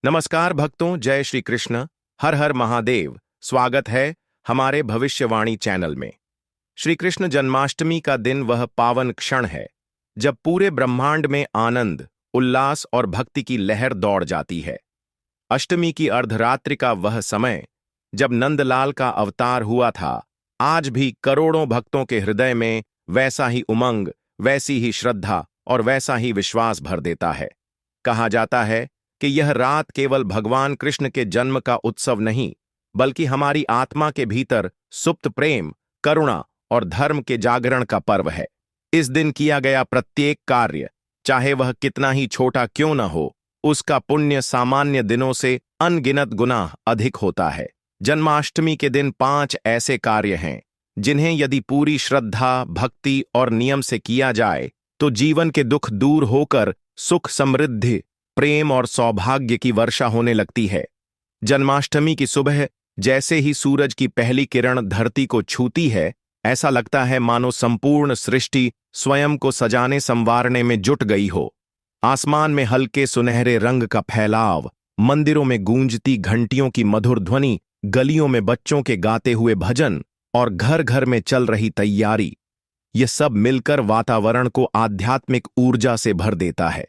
नमस्कार भक्तों, जय श्री कृष्ण। हर हर महादेव। स्वागत है हमारे भविष्यवाणी चैनल में। श्री कृष्ण जन्माष्टमी का दिन वह पावन क्षण है जब पूरे ब्रह्मांड में आनंद, उल्लास और भक्ति की लहर दौड़ जाती है। अष्टमी की अर्धरात्रि का वह समय जब नंदलाल का अवतार हुआ था, आज भी करोड़ों भक्तों के हृदय में वैसा ही उमंग, वैसी ही श्रद्धा और वैसा ही विश्वास भर देता है। कहा जाता है कि यह रात केवल भगवान कृष्ण के जन्म का उत्सव नहीं, बल्कि हमारी आत्मा के भीतर सुप्त प्रेम, करुणा और धर्म के जागरण का पर्व है। इस दिन किया गया प्रत्येक कार्य, चाहे वह कितना ही छोटा क्यों न हो, उसका पुण्य सामान्य दिनों से अनगिनत गुना अधिक होता है। जन्माष्टमी के दिन 5 ऐसे कार्य हैं जिन्हें यदि पूरी श्रद्धा, भक्ति और नियम से किया जाए तो जीवन के दुख दूर होकर सुख, समृद्धि, प्रेम और सौभाग्य की वर्षा होने लगती है। जन्माष्टमी की सुबह जैसे ही सूरज की पहली किरण धरती को छूती है, ऐसा लगता है मानो संपूर्ण सृष्टि स्वयं को सजाने संवारने में जुट गई हो। आसमान में हल्के सुनहरे रंग का फैलाव, मंदिरों में गूंजती घंटियों की मधुर ध्वनि, गलियों में बच्चों के गाते हुए भजन और घर घर में चल रही तैयारी, ये सब मिलकर वातावरण को आध्यात्मिक ऊर्जा से भर देता है।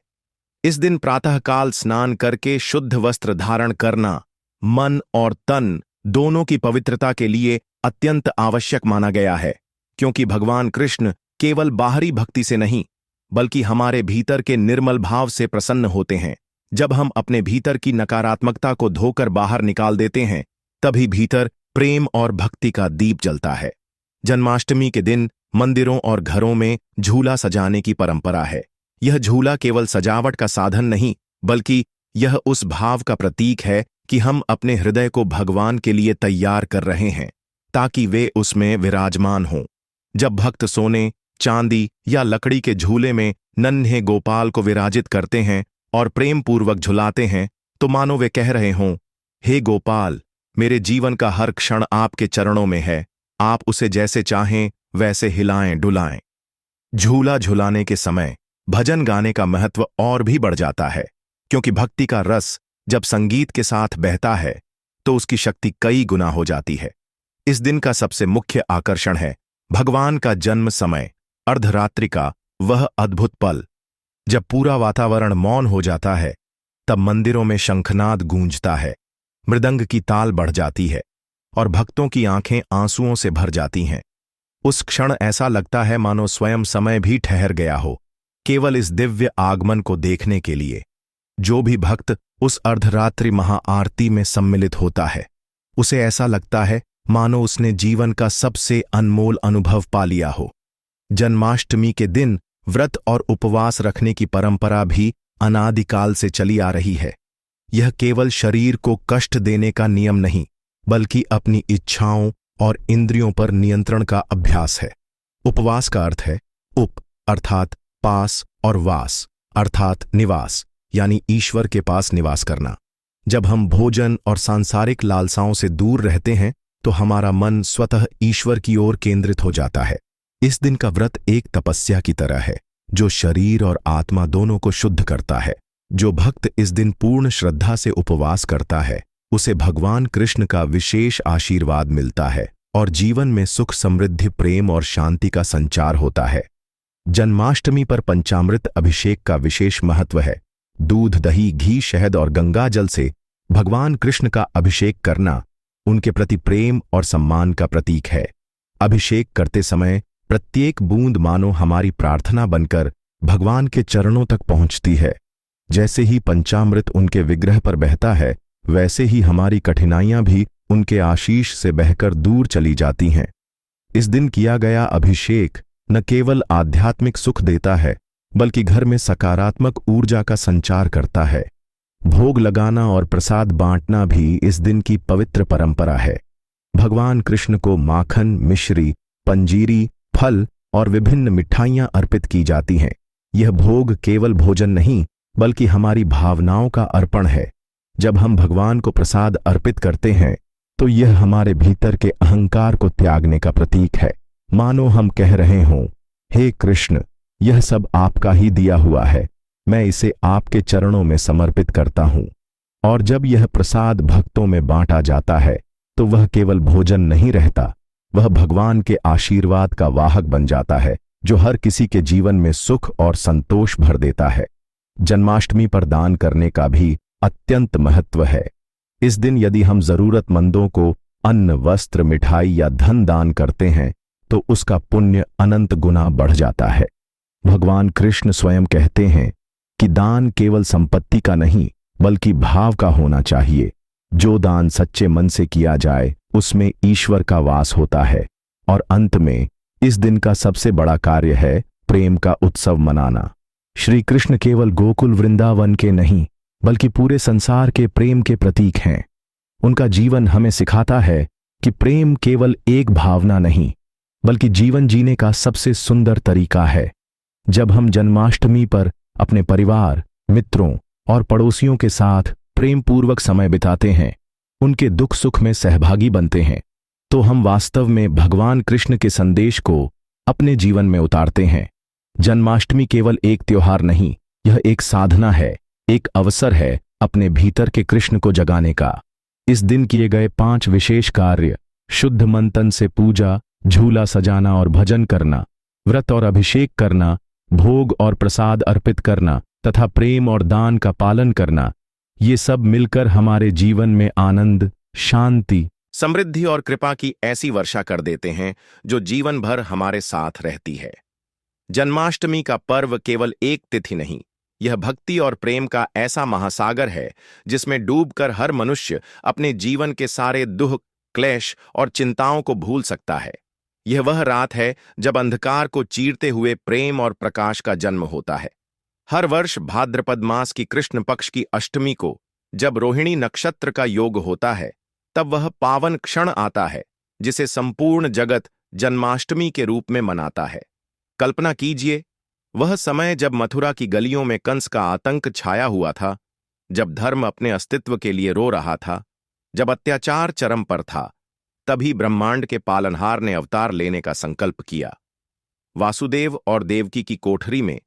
इस दिन प्रातःकाल स्नान करके शुद्ध वस्त्र धारण करना मन और तन दोनों की पवित्रता के लिए अत्यंत आवश्यक माना गया है, क्योंकि भगवान कृष्ण केवल बाहरी भक्ति से नहीं, बल्कि हमारे भीतर के निर्मल भाव से प्रसन्न होते हैं। जब हम अपने भीतर की नकारात्मकता को धोकर बाहर निकाल देते हैं, तभी भीतर प्रेम और भक्ति का दीप जलता है। जन्माष्टमी के दिन मंदिरों और घरों में झूला सजाने की परंपरा है। यह झूला केवल सजावट का साधन नहीं, बल्कि यह उस भाव का प्रतीक है कि हम अपने हृदय को भगवान के लिए तैयार कर रहे हैं, ताकि वे उसमें विराजमान हों। जब भक्त सोने, चांदी या लकड़ी के झूले में नन्हे गोपाल को विराजित करते हैं और प्रेम पूर्वक झुलाते हैं, तो मानो वे कह रहे हों, हे गोपाल, मेरे जीवन का हर क्षण आपके चरणों में है, आप उसे जैसे चाहें वैसे हिलाएं डुलाएं। झूला झुलाने के समय भजन गाने का महत्व और भी बढ़ जाता है, क्योंकि भक्ति का रस जब संगीत के साथ बहता है तो उसकी शक्ति कई गुना हो जाती है। इस दिन का सबसे मुख्य आकर्षण है भगवान का जन्म समय, अर्धरात्रि का वह अद्भुत पल। जब पूरा वातावरण मौन हो जाता है, तब मंदिरों में शंखनाद गूंजता है, मृदंग की ताल बढ़ जाती है और भक्तों की आंखें आंसुओं से भर जाती हैं। उस क्षण ऐसा लगता है मानो स्वयं समय भी ठहर गया हो, केवल इस दिव्य आगमन को देखने के लिए। जो भी भक्त उस अर्धरात्रि महाआरती में सम्मिलित होता है, उसे ऐसा लगता है मानो उसने जीवन का सबसे अनमोल अनुभव पा लिया हो। जन्माष्टमी के दिन व्रत और उपवास रखने की परंपरा भी अनादिकाल से चली आ रही है। यह केवल शरीर को कष्ट देने का नियम नहीं, बल्कि अपनी इच्छाओं और इंद्रियों पर नियंत्रण का अभ्यास है। उपवास का अर्थ है उप अर्थात पास और वास अर्थात निवास, यानी ईश्वर के पास निवास करना। जब हम भोजन और सांसारिक लालसाओं से दूर रहते हैं, तो हमारा मन स्वतः ईश्वर की ओर केंद्रित हो जाता है। इस दिन का व्रत एक तपस्या की तरह है, जो शरीर और आत्मा दोनों को शुद्ध करता है। जो भक्त इस दिन पूर्ण श्रद्धा से उपवास करता है, उसे भगवान कृष्ण का विशेष आशीर्वाद मिलता है और जीवन में सुख, समृद्धि, प्रेम और शांति का संचार होता है। जन्माष्टमी पर पंचामृत अभिषेक का विशेष महत्व है। दूध, दही, घी, शहद और गंगा जल से भगवान कृष्ण का अभिषेक करना उनके प्रति प्रेम और सम्मान का प्रतीक है। अभिषेक करते समय प्रत्येक बूंद मानो हमारी प्रार्थना बनकर भगवान के चरणों तक पहुंचती है। जैसे ही पंचामृत उनके विग्रह पर बहता है, वैसे ही हमारी कठिनाइयां भी उनके आशीष से बहकर दूर चली जाती हैं। इस दिन किया गया अभिषेक न केवल आध्यात्मिक सुख देता है, बल्कि घर में सकारात्मक ऊर्जा का संचार करता है। भोग लगाना और प्रसाद बांटना भी इस दिन की पवित्र परंपरा है। भगवान कृष्ण को माखन, मिश्री, पंजीरी, फल और विभिन्न मिठाइयां अर्पित की जाती हैं। यह भोग केवल भोजन नहीं, बल्कि हमारी भावनाओं का अर्पण है। जब हम भगवान को प्रसाद अर्पित करते हैं, तो यह हमारे भीतर के अहंकार को त्यागने का प्रतीक है। मानो हम कह रहे हों, हे कृष्ण, यह सब आपका ही दिया हुआ है, मैं इसे आपके चरणों में समर्पित करता हूं। और जब यह प्रसाद भक्तों में बांटा जाता है तो वह केवल भोजन नहीं रहता, वह भगवान के आशीर्वाद का वाहक बन जाता है जो हर किसी के जीवन में सुख और संतोष भर देता है। जन्माष्टमी पर दान करने का भी अत्यंत महत्व है। इस दिन यदि हम जरूरतमंदों को अन्न, वस्त्र, मिठाई या धन दान करते हैं तो उसका पुण्य अनंत गुना बढ़ जाता है। भगवान कृष्ण स्वयं कहते हैं कि दान केवल संपत्ति का नहीं बल्कि भाव का होना चाहिए। जो दान सच्चे मन से किया जाए उसमें ईश्वर का वास होता है। और अंत में इस दिन का सबसे बड़ा कार्य है प्रेम का उत्सव मनाना। श्री कृष्ण केवल गोकुल वृंदावन के नहीं बल्कि पूरे संसार के प्रेम के प्रतीक हैं। उनका जीवन हमें सिखाता है कि प्रेम केवल एक भावना नहीं बल्कि जीवन जीने का सबसे सुंदर तरीका है। जब हम जन्माष्टमी पर अपने परिवार, मित्रों और पड़ोसियों के साथ प्रेम पूर्वक समय बिताते हैं, उनके दुख सुख में सहभागी बनते हैं, तो हम वास्तव में भगवान कृष्ण के संदेश को अपने जीवन में उतारते हैं। जन्माष्टमी केवल एक त्योहार नहीं, यह एक साधना है, एक अवसर है अपने भीतर के कृष्ण को जगाने का। इस दिन किए गए 5 विशेष कार्य, शुद्ध मन तन से पूजा, झूला सजाना और भजन करना, व्रत और अभिषेक करना, भोग और प्रसाद अर्पित करना तथा प्रेम और दान का पालन करना, ये सब मिलकर हमारे जीवन में आनंद, शांति, समृद्धि और कृपा की ऐसी वर्षा कर देते हैं जो जीवन भर हमारे साथ रहती है। जन्माष्टमी का पर्व केवल एक तिथि नहीं, यह भक्ति और प्रेम का ऐसा महासागर है जिसमें डूबकर हर मनुष्य अपने जीवन के सारे दुख, क्लेश और चिंताओं को भूल सकता है। यह वह रात है जब अंधकार को चीरते हुए प्रेम और प्रकाश का जन्म होता है। हर वर्ष भाद्रपद मास की कृष्ण पक्ष की अष्टमी को जब रोहिणी नक्षत्र का योग होता है, तब वह पावन क्षण आता है जिसे संपूर्ण जगत जन्माष्टमी के रूप में मनाता है। कल्पना कीजिए, वह समय जब मथुरा की गलियों में कंस का आतंक छाया हुआ था, जब धर्म अपने अस्तित्व के लिए रो रहा था, जब अत्याचार चरम पर था, तभी ब्रह्मांड के पालनहार ने अवतार लेने का संकल्प किया। वासुदेव और देवकी की कोठरी में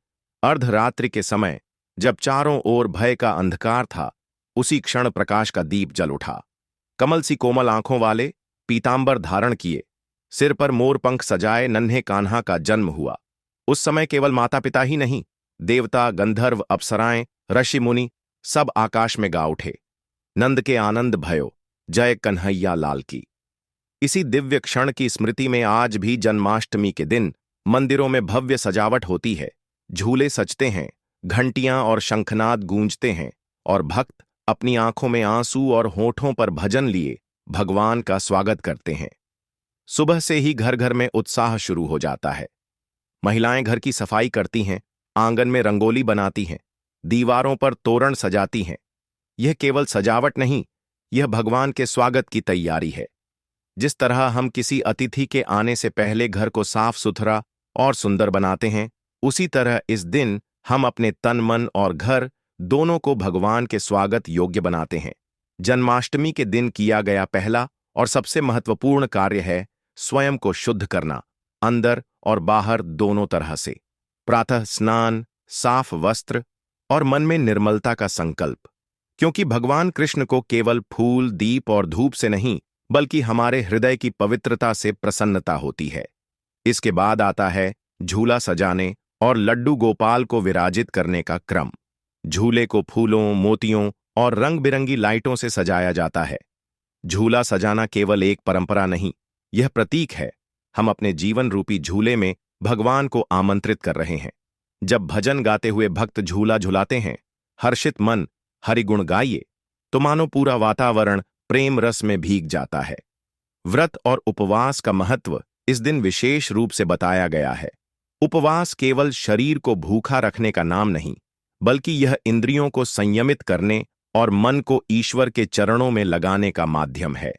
अर्धरात्रि के समय जब चारों ओर भय का अंधकार था, उसी क्षण प्रकाश का दीप जल उठा। कमल सी कोमल आंखों वाले, पीतांबर धारण किए, सिर पर मोर पंख सजाए नन्हे कान्हा का जन्म हुआ। उस समय केवल माता पिता ही नहीं, देवता, गंधर्व, अप्सराएं, ऋषि मुनि सब आकाश में गा उठे, नंद के आनंद भयो, जय कन्हैया लाल की। इसी दिव्य क्षण की स्मृति में आज भी जन्माष्टमी के दिन मंदिरों में भव्य सजावट होती है, झूले सजते हैं, घंटियां और शंखनाद गूंजते हैं और भक्त अपनी आंखों में आंसू और होठों पर भजन लिए भगवान का स्वागत करते हैं। सुबह से ही घर घर में उत्साह शुरू हो जाता है। महिलाएं घर की सफाई करती हैं, आंगन में रंगोली बनाती हैं, दीवारों पर तोरण सजाती हैं। यह केवल सजावट नहीं, यह भगवान के स्वागत की तैयारी है। जिस तरह हम किसी अतिथि के आने से पहले घर को साफ सुथरा और सुंदर बनाते हैं, उसी तरह इस दिन हम अपने तन, मन और घर दोनों को भगवान के स्वागत योग्य बनाते हैं। जन्माष्टमी के दिन किया गया पहला और सबसे महत्वपूर्ण कार्य है स्वयं को शुद्ध करना, अंदर और बाहर दोनों तरह से। प्रातः स्नान, साफ वस्त्र और मन में निर्मलता का संकल्प, क्योंकि भगवान कृष्ण को केवल फूल, दीप और धूप से नहीं बल्कि हमारे हृदय की पवित्रता से प्रसन्नता होती है। इसके बाद आता है झूला सजाने और लड्डू गोपाल को विराजित करने का क्रम। झूले को फूलों, मोतियों और रंग बिरंगी लाइटों से सजाया जाता है। झूला सजाना केवल एक परंपरा नहीं, यह प्रतीक है हम अपने जीवन रूपी झूले में भगवान को आमंत्रित कर रहे हैं। जब भजन गाते हुए भक्त झूला झुलाते हैं, हर्षित मन हरिगुण गाइए, तो मानो पूरा वातावरण प्रेम रस में भीग जाता है। व्रत और उपवास का महत्व इस दिन विशेष रूप से बताया गया है। उपवास केवल शरीर को भूखा रखने का नाम नहीं, बल्कि यह इंद्रियों को संयमित करने और मन को ईश्वर के चरणों में लगाने का माध्यम है।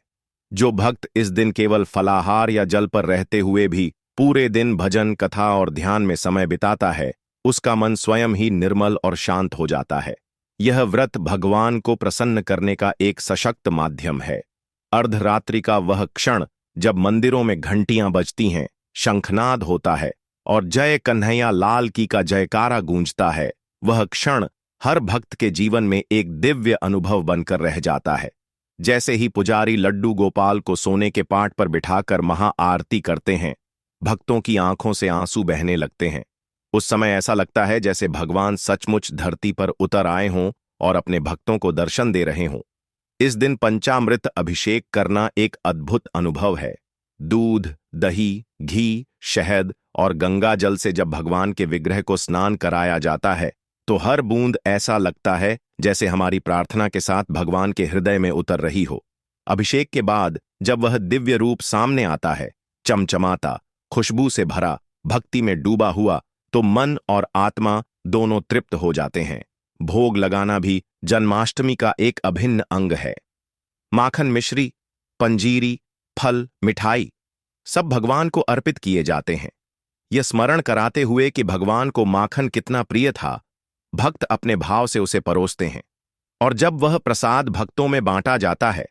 जो भक्त इस दिन केवल फलाहार या जल पर रहते हुए भी पूरे दिन भजन, कथा और ध्यान में समय बिताता है, उसका मन स्वयं ही निर्मल और शांत हो जाता है। यह व्रत भगवान को प्रसन्न करने का एक सशक्त माध्यम है। अर्धरात्रि का वह क्षण जब मंदिरों में घंटियां बजती हैं, शंखनाद होता है और जय कन्हैया लाल की का जयकारा गूंजता है, वह क्षण हर भक्त के जीवन में एक दिव्य अनुभव बनकर रह जाता है। जैसे ही पुजारी लड्डू गोपाल को सोने के पाट पर बिठाकर महाआरती करते हैं, भक्तों की आंखों से आंसू बहने लगते हैं। उस समय ऐसा लगता है जैसे भगवान सचमुच धरती पर उतर आए हों और अपने भक्तों को दर्शन दे रहे हों। इस दिन पंचामृत अभिषेक करना एक अद्भुत अनुभव है। दूध, दही, घी, शहद और गंगा जल से जब भगवान के विग्रह को स्नान कराया जाता है तो हर बूंद ऐसा लगता है जैसे हमारी प्रार्थना के साथ भगवान के हृदय में उतर रही हो। अभिषेक के बाद जब वह दिव्य रूप सामने आता है, चमचमाता, खुशबू से भरा, भक्ति में डूबा हुआ, तो मन और आत्मा दोनों तृप्त हो जाते हैं। भोग लगाना भी जन्माष्टमी का एक अभिन्न अंग है। माखन मिश्री, पंजीरी, फल, मिठाई सब भगवान को अर्पित किए जाते हैं। यह स्मरण कराते हुए कि भगवान को माखन कितना प्रिय था, भक्त अपने भाव से उसे परोसते हैं। और जब वह प्रसाद भक्तों में बांटा जाता है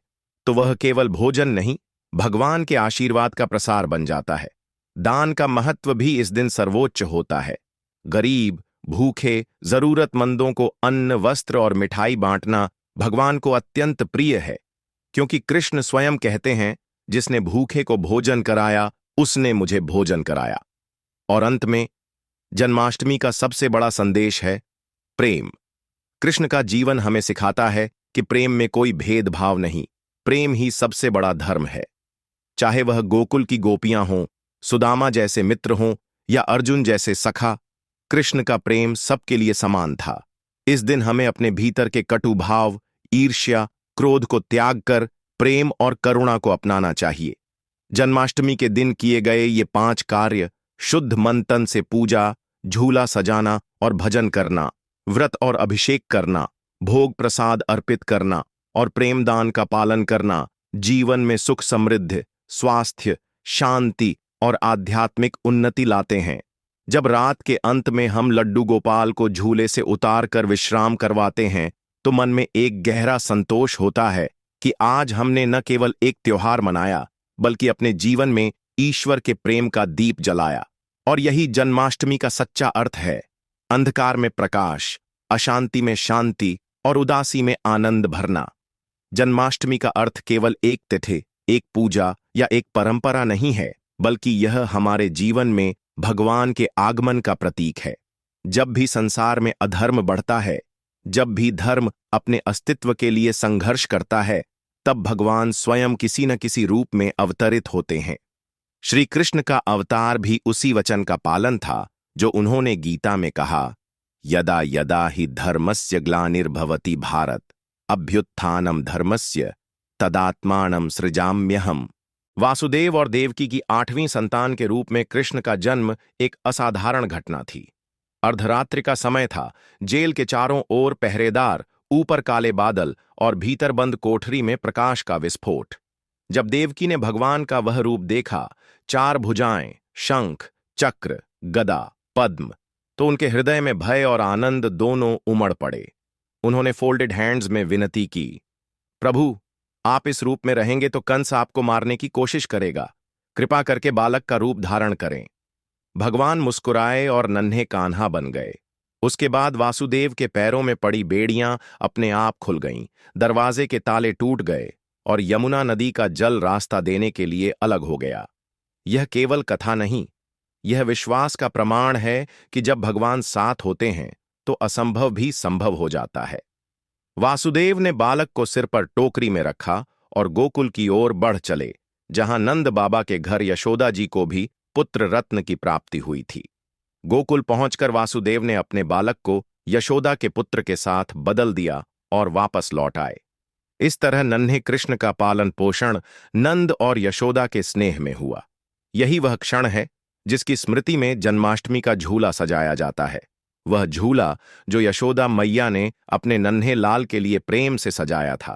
तो वह केवल भोजन नहीं, भगवान के आशीर्वाद का प्रसार बन जाता है। दान का महत्व भी इस दिन सर्वोच्च होता है। गरीब, भूखे, जरूरतमंदों को अन्न, वस्त्र और मिठाई बांटना भगवान को अत्यंत प्रिय है, क्योंकि कृष्ण स्वयं कहते हैं, जिसने भूखे को भोजन कराया उसने मुझे भोजन कराया। और अंत में जन्माष्टमी का सबसे बड़ा संदेश है प्रेम। कृष्ण का जीवन हमें सिखाता है कि प्रेम में कोई भेदभाव नहीं, प्रेम ही सबसे बड़ा धर्म है। चाहे वह गोकुल की गोपियां हों, सुदामा जैसे मित्र हों या अर्जुन जैसे सखा, कृष्ण का प्रेम सबके लिए समान था। इस दिन हमें अपने भीतर के कटु भाव, ईर्ष्या, क्रोध को त्याग कर प्रेम और करुणा को अपनाना चाहिए। जन्माष्टमी के दिन किए गए ये 5 कार्य, शुद्ध मन तन से पूजा, झूला सजाना और भजन करना, व्रत और अभिषेक करना, भोग प्रसाद अर्पित करना और प्रेमदान का पालन करना, जीवन में सुख, समृद्धि, स्वास्थ्य, शांति और आध्यात्मिक उन्नति लाते हैं। जब रात के अंत में हम लड्डू गोपाल को झूले से उतार कर विश्राम करवाते हैं तो मन में एक गहरा संतोष होता है कि आज हमने न केवल एक त्योहार मनाया, बल्कि अपने जीवन में ईश्वर के प्रेम का दीप जलाया। और यही जन्माष्टमी का सच्चा अर्थ है। अंधकार में प्रकाश, अशांति में शांति और उदासी में आनंद भरना। जन्माष्टमी का अर्थ केवल एक तिथि, एक पूजा या एक परंपरा नहीं है, बल्कि यह हमारे जीवन में भगवान के आगमन का प्रतीक है। जब भी संसार में अधर्म बढ़ता है, जब भी धर्म अपने अस्तित्व के लिए संघर्ष करता है, तब भगवान स्वयं किसी न किसी रूप में अवतरित होते हैं। श्री कृष्ण का अवतार भी उसी वचन का पालन था जो उन्होंने गीता में कहा, यदा यदा हि धर्मस्य ग्लानिर्भवति भारत अभ्युत्थानम धर्मस्य तदात्मानं सृजाम्यहम्। वासुदेव और देवकी की 8वीं संतान के रूप में कृष्ण का जन्म एक असाधारण घटना थी। अर्धरात्रि का समय था, जेल के चारों ओर पहरेदार, ऊपर काले बादल और भीतर बंद कोठरी में प्रकाश का विस्फोट। जब देवकी ने भगवान का वह रूप देखा, 4 भुजाएं, शंख, चक्र, गदा, पद्म, तो उनके हृदय में भय और आनंद दोनों उमड़ पड़े। उन्होंने फोल्डेड हैंड्स में विनती की, प्रभु, आप इस रूप में रहेंगे तो कंस आपको मारने की कोशिश करेगा, कृपा करके बालक का रूप धारण करें। भगवान मुस्कुराए और नन्हे कान्हा बन गए। उसके बाद वासुदेव के पैरों में पड़ी बेड़ियां अपने आप खुल गईं, दरवाजे के ताले टूट गए और यमुना नदी का जल रास्ता देने के लिए अलग हो गया। यह केवल कथा नहीं, यह विश्वास का प्रमाण है कि जब भगवान साथ होते हैं तो असंभव भी संभव हो जाता है। वासुदेव ने बालक को सिर पर टोकरी में रखा और गोकुल की ओर बढ़ चले, जहां नंद बाबा के घर यशोदा जी को भी पुत्र रत्न की प्राप्ति हुई थी। गोकुल पहुंचकर वासुदेव ने अपने बालक को यशोदा के पुत्र के साथ बदल दिया और वापस लौट आए। इस तरह नन्हे कृष्ण का पालन पोषण नंद और यशोदा के स्नेह में हुआ। यही वह क्षण है जिसकी स्मृति में जन्माष्टमी का झूला सजाया जाता है। वह झूला जो यशोदा मैया ने अपने नन्हे लाल के लिए प्रेम से सजाया था।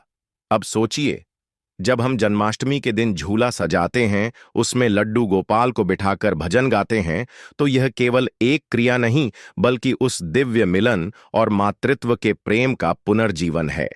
अब सोचिए, जब हम जन्माष्टमी के दिन झूला सजाते हैं, उसमें लड्डू गोपाल को बिठाकर भजन गाते हैं, तो यह केवल एक क्रिया नहीं, बल्कि उस दिव्य मिलन और मातृत्व के प्रेम का पुनर्जीवन है।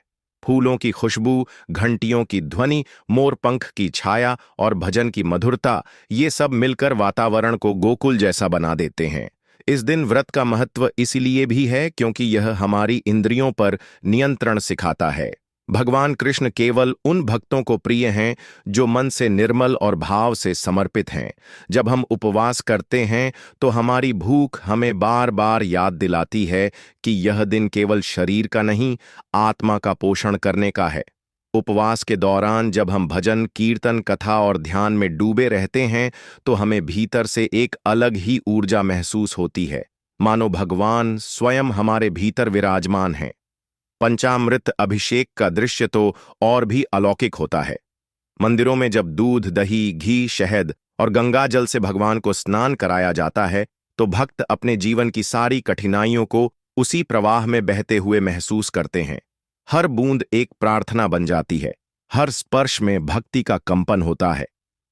फूलों की खुशबू, घंटियों की ध्वनि, मोरपंख की छाया और भजन की मधुरता, ये सब मिलकर वातावरण को गोकुल जैसा बना देते हैं। इस दिन व्रत का महत्व इसलिए भी है क्योंकि यह हमारी इंद्रियों पर नियंत्रण सिखाता है। भगवान कृष्ण केवल उन भक्तों को प्रिय हैं जो मन से निर्मल और भाव से समर्पित हैं। जब हम उपवास करते हैं तो हमारी भूख हमें बार बार याद दिलाती है कि यह दिन केवल शरीर का नहीं, आत्मा का पोषण करने का है। उपवास के दौरान जब हम भजन, कीर्तन, कथा और ध्यान में डूबे रहते हैं तो हमें भीतर से एक अलग ही ऊर्जा महसूस होती है, मानो भगवान स्वयं हमारे भीतर विराजमान हैं। पंचामृत अभिषेक का दृश्य तो और भी अलौकिक होता है। मंदिरों में जब दूध, दही, घी, शहद और गंगा जल से भगवान को स्नान कराया जाता है तो भक्त अपने जीवन की सारी कठिनाइयों को उसी प्रवाह में बहते हुए महसूस करते हैं। हर बूंद एक प्रार्थना बन जाती है, हर स्पर्श में भक्ति का कंपन होता है।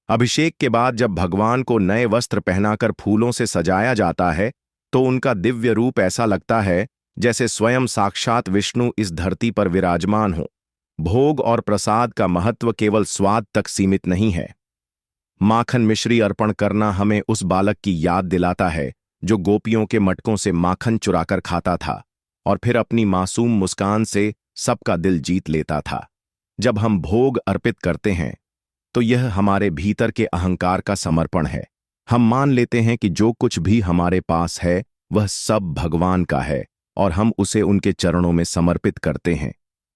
अभिषेक के बाद जब भगवान को नए वस्त्र पहनाकर फूलों से सजाया जाता है तो उनका दिव्य रूप ऐसा लगता है जैसे स्वयं साक्षात विष्णु इस धरती पर विराजमान हो। भोग और प्रसाद का महत्व केवल स्वाद तक सीमित नहीं है। माखन मिश्री अर्पण करना हमें उस बालक की याद दिलाता है जो गोपियों के मटकों से माखन चुराकर खाता था और फिर अपनी मासूम मुस्कान से सबका दिल जीत लेता था। जब हम भोग अर्पित करते हैं तो यह हमारे भीतर के अहंकार का समर्पण है। हम मान लेते हैं कि जो कुछ भी हमारे पास है वह सब भगवान का है और हम उसे उनके चरणों में समर्पित करते हैं।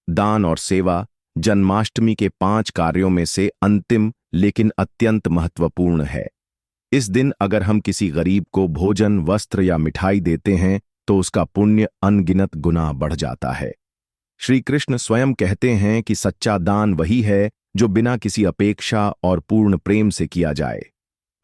दान और सेवा जन्माष्टमी के 5 कार्यों में से अंतिम लेकिन अत्यंत महत्वपूर्ण है। इस दिन अगर हम किसी गरीब को भोजन, वस्त्र या मिठाई देते हैं तो उसका पुण्य अनगिनत गुना बढ़ जाता है। श्री कृष्ण स्वयं कहते हैं कि सच्चा दान वही है जो बिना किसी अपेक्षा और पूर्ण प्रेम से किया जाए।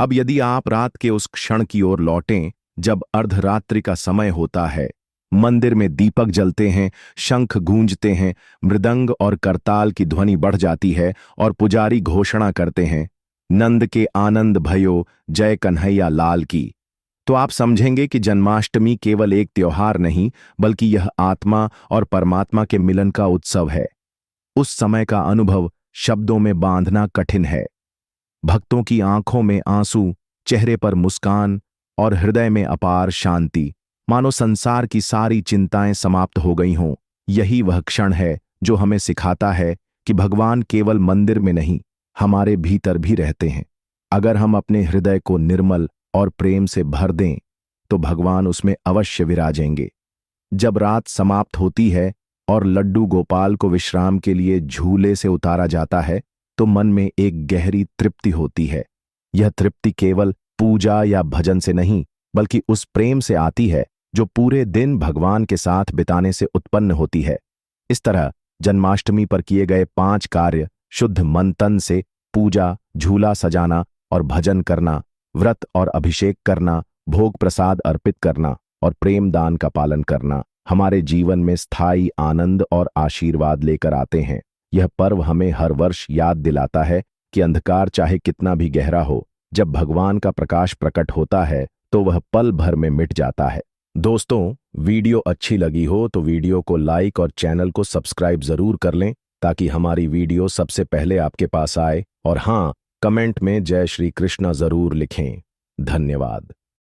अब यदि आप रात के उस क्षण की ओर लौटें जब अर्धरात्रि का समय होता है, मंदिर में दीपक जलते हैं, शंख गूंजते हैं, मृदंग और करताल की ध्वनि बढ़ जाती है और पुजारी घोषणा करते हैं, नंद के आनंद भयो, जय कन्हैया लाल की, तो आप समझेंगे कि जन्माष्टमी केवल एक त्योहार नहीं बल्कि यह आत्मा और परमात्मा के मिलन का उत्सव है। उस समय का अनुभव शब्दों में बांधना कठिन है। भक्तों की आंखों में आंसू, चेहरे पर मुस्कान और हृदय में अपार शांति, मानो संसार की सारी चिंताएं समाप्त हो गई हों। यही वह क्षण है जो हमें सिखाता है कि भगवान केवल मंदिर में नहीं, हमारे भीतर भी रहते हैं। अगर हम अपने हृदय को निर्मल और प्रेम से भर दें तो भगवान उसमें अवश्य विराजेंगे। जब रात समाप्त होती है और लड्डू गोपाल को विश्राम के लिए झूले से उतारा जाता है तो मन में एक गहरी तृप्ति होती है। यह तृप्ति केवल पूजा या भजन से नहीं बल्कि उस प्रेम से आती है जो पूरे दिन भगवान के साथ बिताने से उत्पन्न होती है। इस तरह जन्माष्टमी पर किए गए 5 कार्य, शुद्ध मन तन से पूजा, झूला सजाना और भजन करना, व्रत और अभिषेक करना, भोग प्रसाद अर्पित करना और प्रेम दान का पालन करना, हमारे जीवन में स्थायी आनंद और आशीर्वाद लेकर आते हैं। यह पर्व हमें हर वर्ष याद दिलाता है कि अंधकार चाहे कितना भी गहरा हो, जब भगवान का प्रकाश प्रकट होता है तो वह पल भर में मिट जाता है। दोस्तों, वीडियो अच्छी लगी हो तो वीडियो को लाइक और चैनल को सब्सक्राइब जरूर कर लें ताकि हमारी वीडियो सबसे पहले आपके पास आए। और हाँ, कमेंट में जय श्री कृष्णा जरूर लिखें। धन्यवाद।